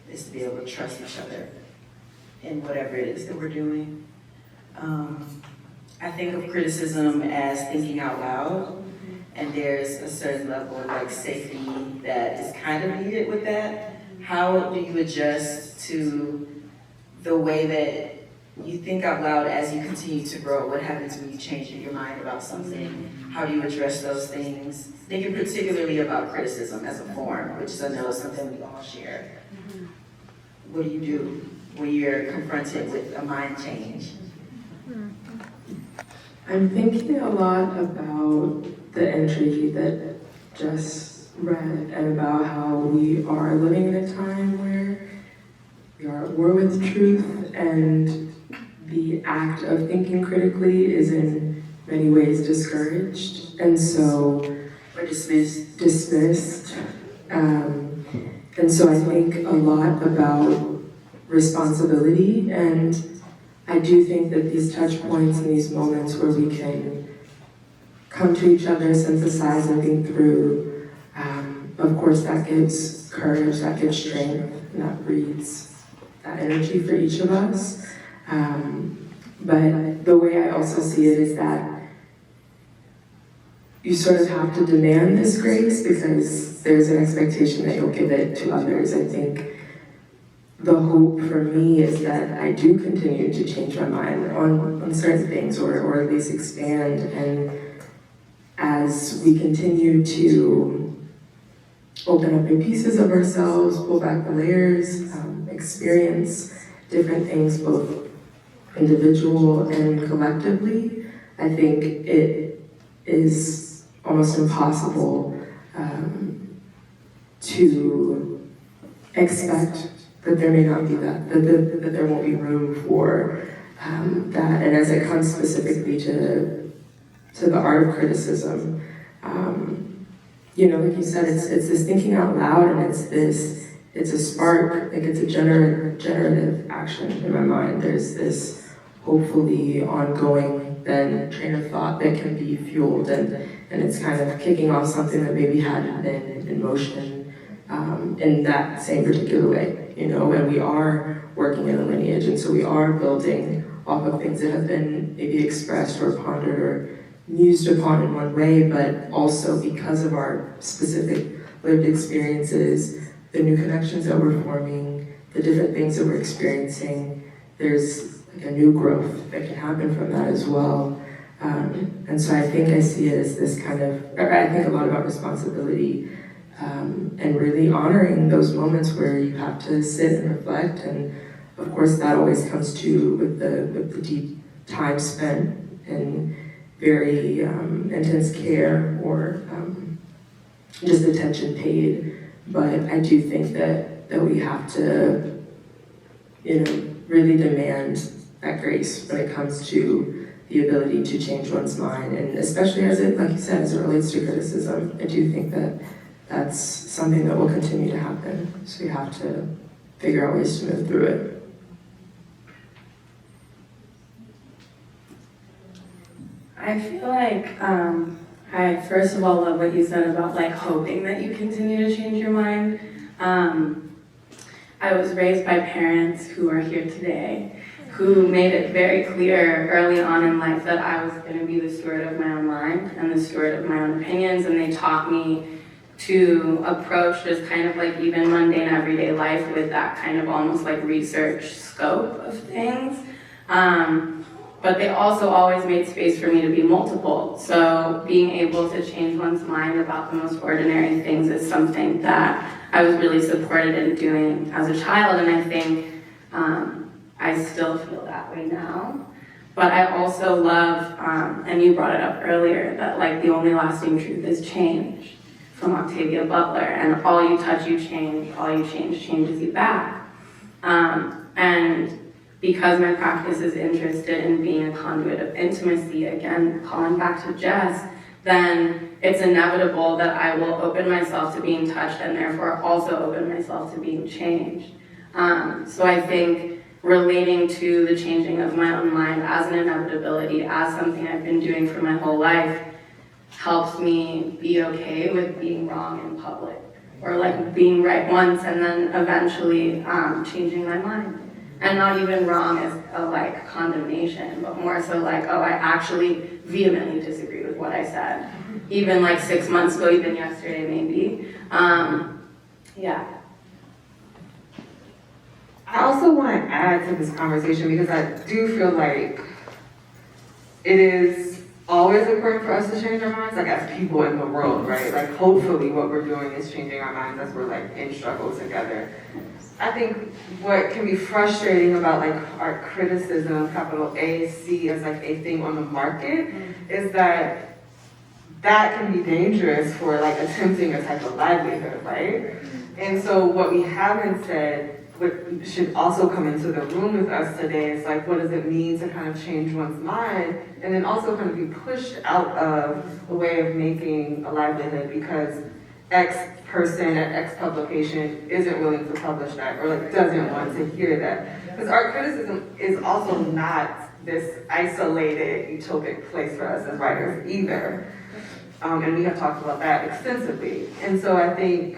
is to be able to trust each other in whatever it is that we're doing. I think of criticism as thinking out loud, and there's a certain level of like safety that is kind of needed with that. How do you adjust to the way that you think out loud as you continue to grow? What happens when you change your mind about something? How do you address those things? Thinking particularly about criticism as a form, which is I know is something we all share. What do you do when you're confronted with a mind change? I'm thinking a lot about the entry that Jess read and about how we are living in a time where we are at war with truth, and the act of thinking critically is in many ways discouraged, and so Or dismissed? dismissed. And so I think a lot about responsibility, and I do think that these touch points and these moments where we can come to each other, synthesize and think through, of course that gives courage, that gives strength, and that breeds that energy for each of us. But the way I also see it is that you sort of have to demand this grace because there's an expectation that you'll give it to others. I think the hope for me is that I do continue to change my mind on certain things, or at least expand, and as we continue to open up new pieces of ourselves, pull back the layers, experience different things both individual and collectively, I think it is almost impossible to expect that there may not be that there won't be room for that. And as it comes specifically to the art of criticism, like you said, it's this thinking out loud, and it's a spark, like it's a generative action in my mind. There's this hopefully ongoing then train of thought that can be fueled, and it's kind of kicking off something that maybe hadn't been in motion in that same particular way, and we are working in a lineage, and so we are building off of things that have been maybe expressed or pondered or mused upon in one way, but also because of our specific lived experiences, the new connections that we're forming, the different things that we're experiencing, there's like a new growth that can happen from that as well. And so I think I see it as this kind of, I think a lot about responsibility, and really honoring those moments where you have to sit and reflect, and of course that always comes to with the deep time spent in very intense care or just attention paid. But I do think that we have to, really demand that grace when it comes to the ability to change one's mind, and especially as it, like you said, as it relates to criticism, I do think that that's something that will continue to happen. So we have to figure out ways to move through it. I feel like I first of all love what you said about like hoping that you continue to change your mind. I was raised by parents who are here today, who made it very clear early on in life that I was going to be the steward of my own mind and the steward of my own opinions, and they taught me to approach just kind of like even mundane everyday life with that kind of almost like research scope of things. But they also always made space for me to be multiple. So being able to change one's mind about the most ordinary things is something that I was really supported in doing as a child, and I think I still feel that way now. But I also love, and you brought it up earlier, that like the only lasting truth is change, from Octavia Butler, and all you touch you change, all you change changes you back. And because my practice is interested in being a conduit of intimacy, again, calling back to Jess, then it's inevitable that I will open myself to being touched and therefore also open myself to being changed. So I think relating to the changing of my own mind as an inevitability, as something I've been doing for my whole life, helps me be okay with being wrong in public, or like being right once and then eventually changing my mind. And not even wrong as a like condemnation, but more so like, oh, I actually vehemently disagree with what I said. Even like 6 months ago, even yesterday maybe. Yeah. I also want to add to this conversation because I do feel like it is always important for us to change our minds, like as people in the world, right? Like hopefully what we're doing is changing our minds as we're like in struggle together. I think what can be frustrating about like art criticism, capital A, C as like a thing on the market, is that can be dangerous for like attempting a type of livelihood, right? And so what we haven't said, what should also come into the room with us today is like, what does it mean to kind of change one's mind, and then also kind of be pushed out of a way of making a livelihood because X person at X publication isn't willing to publish that, or like doesn't want to hear that. Because art criticism is also not this isolated utopic place for us as writers either. And we have talked about that extensively. And so I think,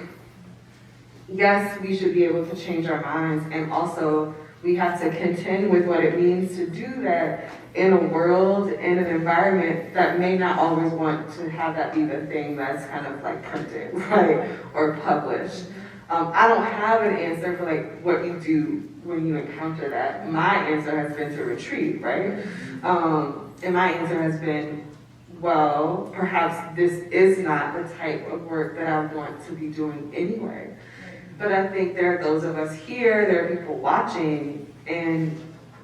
yes, we should be able to change our minds, and also we have to contend with what it means to do that in a world, in an environment that may not always want to have that be the thing that's kind of like printed, right, or published. I don't have an answer for like what you do when you encounter that. My answer has been to retreat, right? And my answer has been, well, perhaps this is not the type of work that I want to be doing anyway. But I think there are those of us here, there are people watching, and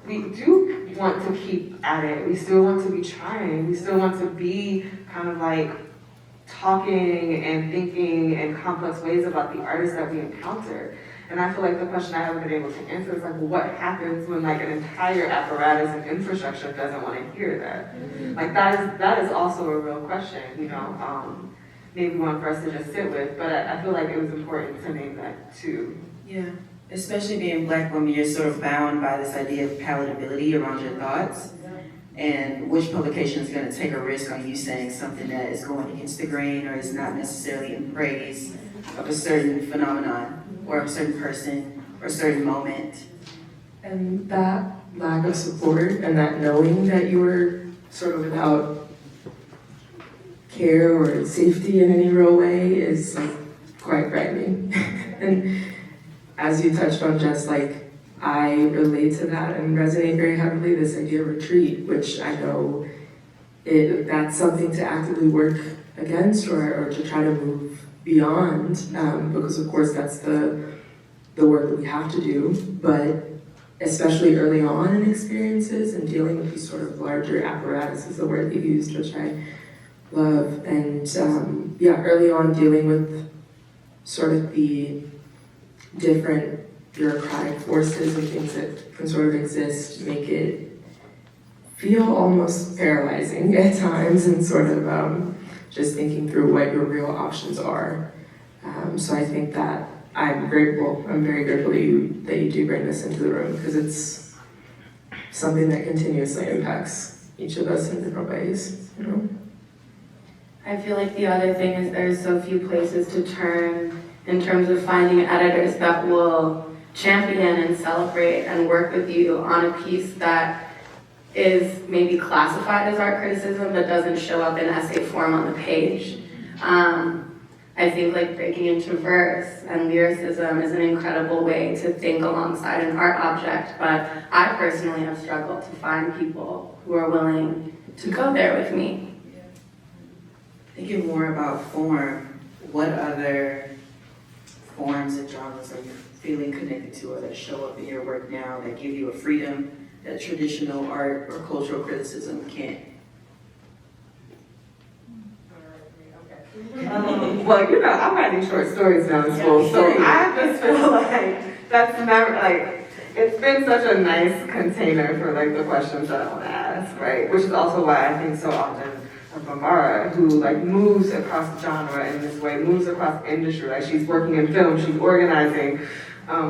we do want to keep at it. We still want to be trying. We still want to be kind of like talking and thinking in complex ways about the artists that we encounter. And I feel like the question I haven't been able to answer is like, well, what happens when like an entire apparatus and infrastructure doesn't want to hear that? Like that is also a real question, you know, maybe one for us to just sit with, but I feel like it was important to name that too. Yeah, especially being Black women, you're sort of bound by this idea of palatability around your thoughts, and which publication is going to take a risk on you saying something that is going against the grain or is not necessarily in praise of a certain phenomenon or a certain person or a certain moment. And that lack of support and that knowing that you were sort of without care or safety in any real way is like quite frightening. And as you touched on, just like I relate to that and resonate very heavily, this idea of retreat, which I know that's something to actively work against or to try to move beyond, because of course that's the work that we have to do, but especially early on in experiences and dealing with these sort of larger apparatuses, the word you used, which I love, and early on dealing with sort of the different bureaucratic forces and things that can sort of exist, make it feel almost paralyzing at times, and sort of just thinking through what your real options are. So I think that I'm very grateful that you do bring this into the room, because it's something that continuously impacts each of us in different ways, you know? I feel like the other thing is there's so few places to turn in terms of finding editors that will champion and celebrate and work with you on a piece that is maybe classified as art criticism but doesn't show up in essay form on the page. I think like breaking into verse and lyricism is an incredible way to think alongside an art object, but I personally have struggled to find people who are willing to go there with me. Thinking more about form, what other forms and genres are you feeling connected to or that show up in your work now that give you a freedom that traditional art or cultural criticism can't? Well, you know, I'm writing short stories now in school, so I just feel like that's never, like, it's been such a nice container for, like, the questions that I want to ask, right? Which is also why I think so often of Bambara, who like moves across genre in this way, moves across industry. Like she's working in film, she's organizing,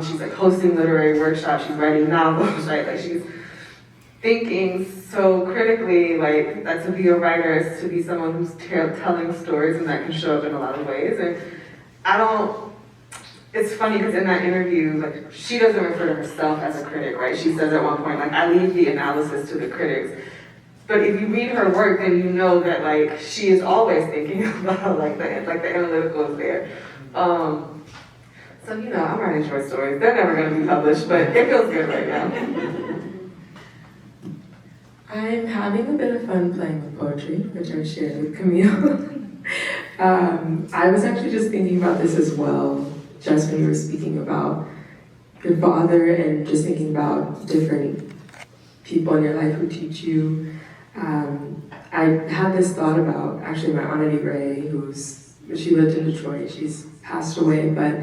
she's like hosting literary workshops, she's writing novels, right? Like she's thinking so critically, like that to be a writer is to be someone who's telling stories, and that can show up in a lot of ways. And it's funny because in that interview, like she doesn't refer to herself as a critic, right? She says at one point, like, I leave the analysis to the critics. But if you read her work, then you know that like she is always thinking about like the analytical is there. So I'm writing short stories. They're never going to be published, but it feels good right now. I'm having a bit of fun playing with poetry, which I shared with Camille. I was actually just thinking about this as well, just when you were speaking about your father and just thinking about different people in your life who teach you. I had this thought about actually my Aunt Eddie Ray, she lived in Detroit, she's passed away, but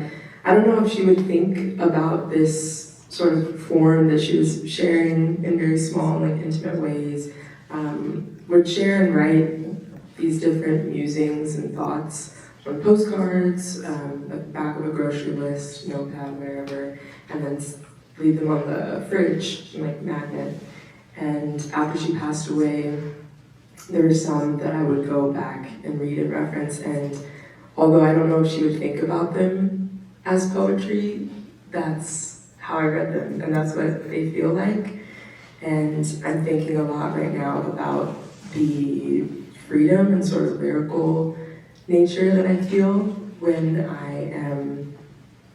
I don't know if she would think about this sort of form that she was sharing in very small, like intimate ways, would share and write these different musings and thoughts on postcards, at the back of a grocery list, notepad, wherever, and then leave them on the fridge, like magnet. And after she passed away, there were some that I would go back and read and reference, and although I don't know if she would think about them as poetry, that's how I read them, and that's what they feel like. And I'm thinking a lot right now about the freedom and sort of lyrical nature that I feel when I am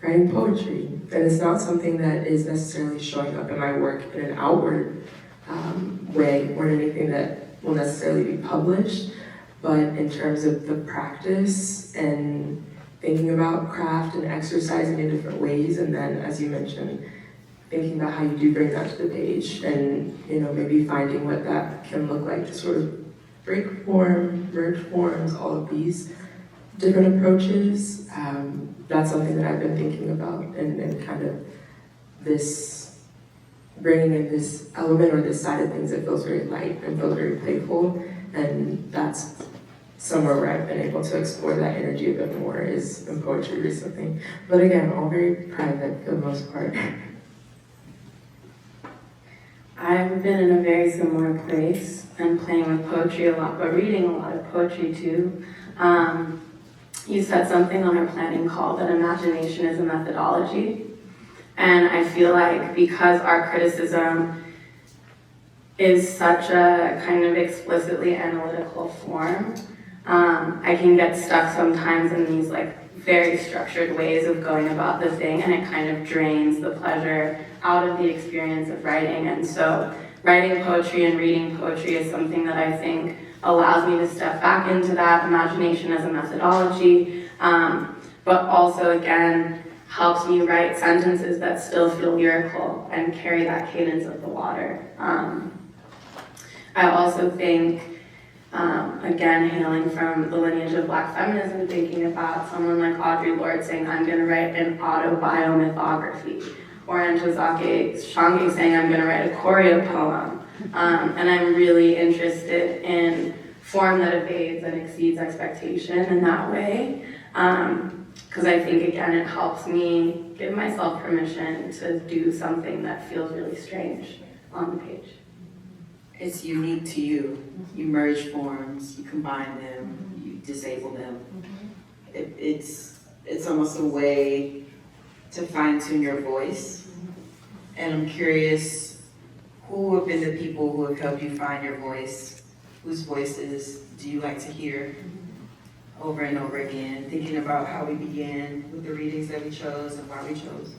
writing poetry. And it's not something that is necessarily showing up in my work in an outward way, or anything that will necessarily be published, but in terms of the practice and thinking about craft and exercising in different ways, and then, as you mentioned, thinking about how you do bring that to the page, and maybe finding what that can look like to sort of break form, merge forms, all of these different approaches. That's something that I've been thinking about, and kind of this bringing in this element or this side of things that feels very light and feels very playful, and that's somewhere where I've been able to explore that energy a bit more is in poetry recently. But again, all very private for the most part. I've been in a very similar place and playing with poetry a lot, but reading a lot of poetry too. You said something on our planning call that imagination is a methodology. And I feel like because our criticism is such a kind of explicitly analytical form, I can get stuck sometimes in these like very structured ways of going about the thing, and it kind of drains the pleasure out of the experience of writing. And so writing poetry and reading poetry is something that I think allows me to step back into that imagination as a methodology, but also again helps me write sentences that still feel lyrical and carry that cadence of the water. I also think, again, hailing from the lineage of Black feminism, thinking about someone like Audre Lorde saying, I'm going to write an autobiomythography, or Ntozake Shange saying, I'm going to write a choreo poem. And I'm really interested in form that evades and exceeds expectation in that way. Because I think, again, it helps me give myself permission to do something that feels really strange on the page. It's unique to you. You merge forms, you combine them, you disable them. It's almost a way to fine-tune your voice. And I'm curious, who have been the people who have helped you find your voice? Whose voices do you like to hear over and over again? Thinking about how we began with the readings that we chose and why we chose.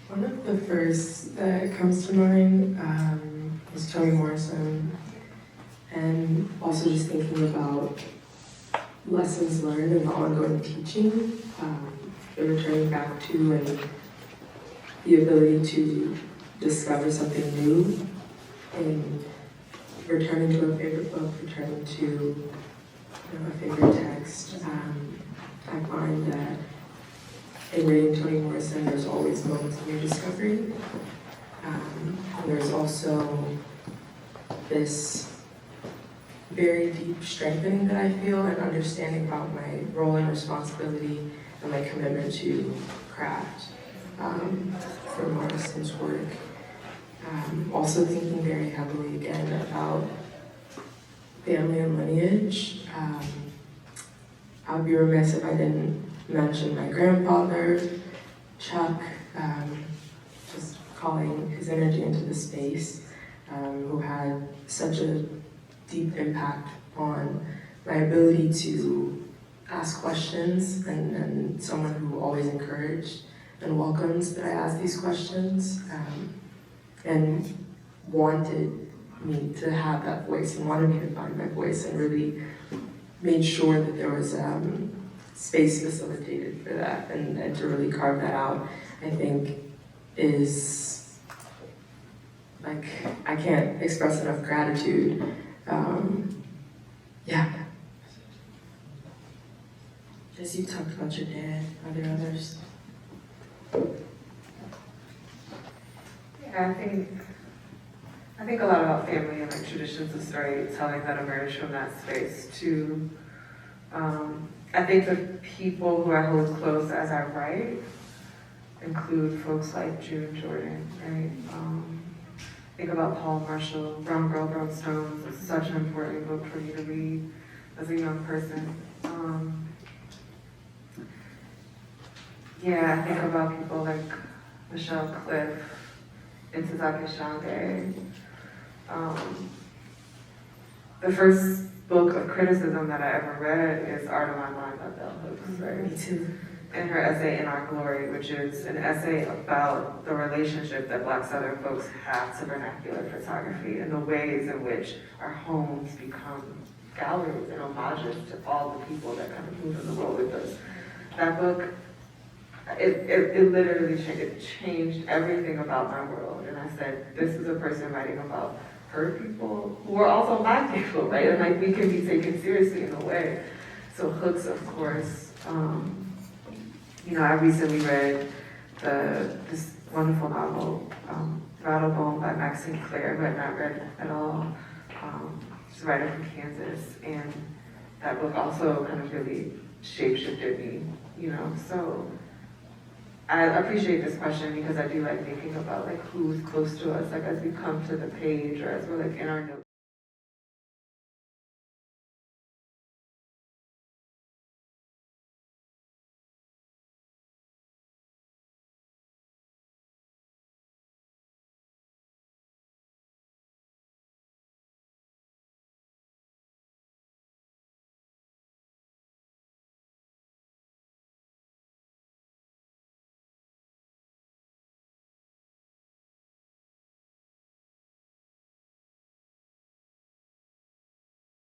One of the first that comes to mind was Toni Morrison, and also just thinking about lessons learned and the ongoing teaching, the returning back to and the ability to discover something new, and returning to a favorite book, returning to a favorite text. I find that in reading Toni Morrison, there's always moments of new discovery. There's also this very deep strengthening that I feel and understanding about my role and responsibility and my commitment to craft from Morrison's work. Also thinking very heavily again about family and lineage. I would be remiss if I didn't mention my grandfather, Chuck, just calling his energy into the space, who had such a deep impact on my ability to ask questions and someone who always encouraged and welcomed that I asked these questions and wanted me to have that voice and wanted me to find my voice and really made sure that there was space facilitated for that and to really carve that out, I think is like, I can't express enough gratitude. Yeah. As you talked about your dad, are there others? Yeah, I think a lot about family and like traditions of storytelling that emerge from that space too. I think the people who I hold close as I write include folks like June Jordan, right? Think about Paul Marshall, Brown Girl, Brown Stones. It's such an important book for me to read as a young person. Yeah, I think about people like Michelle Cliff, Ntozake Shange. The first book of criticism that I ever read is Art of My Mind by Bell Hooks, right? Me too. And her essay In Our Glory, which is an essay about the relationship that Black Southern folks have to vernacular photography and the ways in which our homes become galleries and homages to all the people that kind of move in the world with us. That book, it literally changed everything about my world. And I said, this is a person writing about her people who are also my people, right? And like we can be taken seriously in a way. So Hooks, of course. I recently read this wonderful novel, Rattlebone by Maxine Clare, who I had not read at all. She's a writer from Kansas, and that book also kind of really shape-shifted me, So I appreciate this question because I do like thinking about like who's close to us, like as we come to the page or as we're like in our notes.